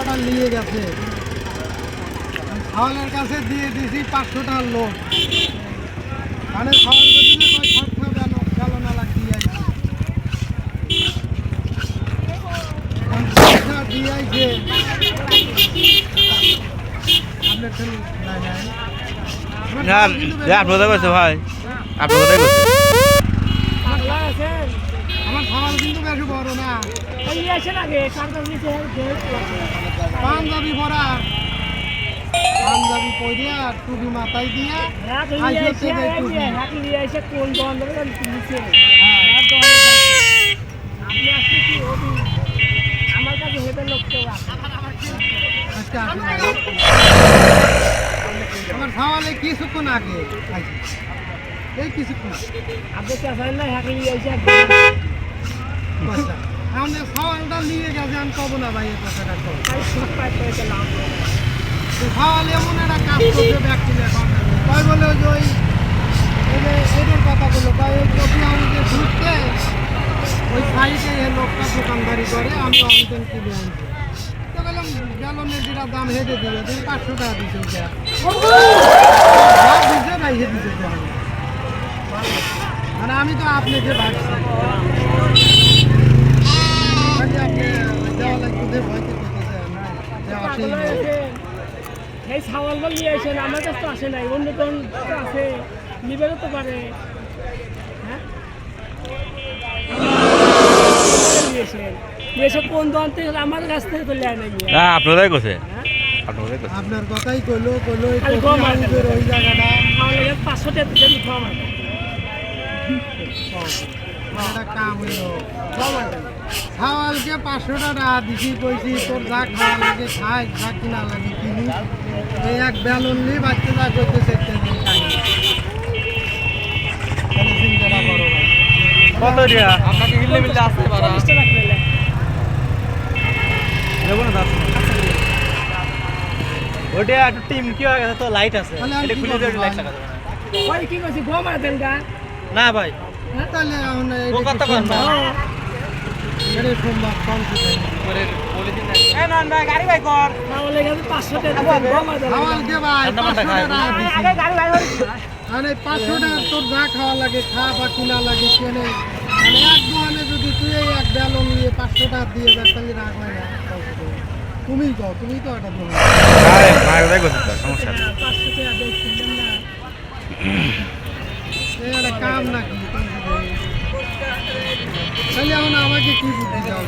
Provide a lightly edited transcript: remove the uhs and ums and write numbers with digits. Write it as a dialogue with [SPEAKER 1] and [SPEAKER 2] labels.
[SPEAKER 1] টাকাটা নিয়ে গেছে, ছাওয়ালের কাছে দিয়ে দিছি 500 টাকার লোক। মানে ছাওয়াল গদিনে কয় খরচা গেল না লাগিয়ে দিয়ে আইছে আপনার ছেলে নাই নাই
[SPEAKER 2] আপনাদের কাছে ভাই আপনাদের কাছে
[SPEAKER 1] আমার ছাওয়াল কিন্তু বেশি বড় না, পাঞ্জাবি পরা, পাঞ্জাবি পরিয়া টুপি মাথায় দিয়া
[SPEAKER 3] আমার কাছে হেঁটে লোক কেউ আছে।
[SPEAKER 1] আমার ছাওয়ালে কিছুক্ষণ আগে আইছে, এই কিছুক্ষণ
[SPEAKER 3] আপনি চাষাই না হ্যাঁ এসে
[SPEAKER 1] আমাদের ছাওয়ালটা নিয়ে গেছে, আমি কব না ভাই এই কথাটা কব। ছাওয়াল এমন একটা কাজ করছে ব্যক্তির এখন কয় বলে যে ওই এদের কথা বললো তাই ওই কপি আমাদের ঢুকতে ওই সাইডে এই লোকটা দোকানদারি করে, আমি অনেকদিন কিনে আনছি। তো বললাম গ্যালনের যেটা দাম হেঁটে দিবে, তুমি 500 টাকা দিচ্ছে ওটা দিচ্ছে না হেঁটে দিচ্ছে। মানে আমি তো আপনাকে ভাবছি আপনি দেওয়া লাগবে ভয়তে
[SPEAKER 3] এই ছাওয়ালটা নিয়ে আসেন, আমার কাছে তো আসে নাই, অন্য জন আছে নিবেও তো পারে। হ্যাঁ নিয়েছে কোন দোকান থেকে, আমার কাছ থেকে তো নেয় নাই।
[SPEAKER 2] আপনাদের কাছে
[SPEAKER 1] আপনার কথাই কইলো কইলো ওই জায়গাটা
[SPEAKER 3] 500 টাকা দিয়ে কম আছে
[SPEAKER 1] কাম হইলো। ছাওয়ালকে 500 টাকা দিছি, কইছি তোর যা খাওয়া লাগে খাই, যা কিনা লাগে কিনি। এই এক বেলুন নিয়ে বাচ্চা যা করতেছে চিন্তাটা করো ভাই।
[SPEAKER 2] কত দিয়া আপনাকে হিললে মিললে আসতে পারা দেখো না ওটা একটু টিম কি হয়ে গেছে তো লাইট আছে এটা খুলে দিয়ে লাইট লাগা যাবে
[SPEAKER 3] ওই কি কইছি গো মার দেন গা
[SPEAKER 2] না ভাই
[SPEAKER 1] তাহলে এখন
[SPEAKER 2] ও কথা কন না
[SPEAKER 1] এটা সোমবার কম
[SPEAKER 2] করে বলে দিন এ নন ভাই গাড়ি ভাই কর
[SPEAKER 3] তাহলে গেছে 500 টাকা গো মার দেন
[SPEAKER 1] ছাওয়াল দে ভাই 500 টাকা
[SPEAKER 3] আগে গাড়ি ভাই
[SPEAKER 1] আরে 500 টাকা তোর যা খাওয়া লাগে খা বা কিনা লাগে কেনে। মানে এক দোকানে যদি তুই এই এক বেলুন নিয়ে 500 টাকা দিয়ে যাস তাহলে রাগ হয় না? তুমি কও, তুমি তো এটা বলো
[SPEAKER 2] আরে ভাই ওটাই কথা সমস্যা
[SPEAKER 3] 500 টাকা দেখছেন না
[SPEAKER 1] এটা কাম নাকি? তাহলে এখন আমাকে কি বুদ্ধি দাও?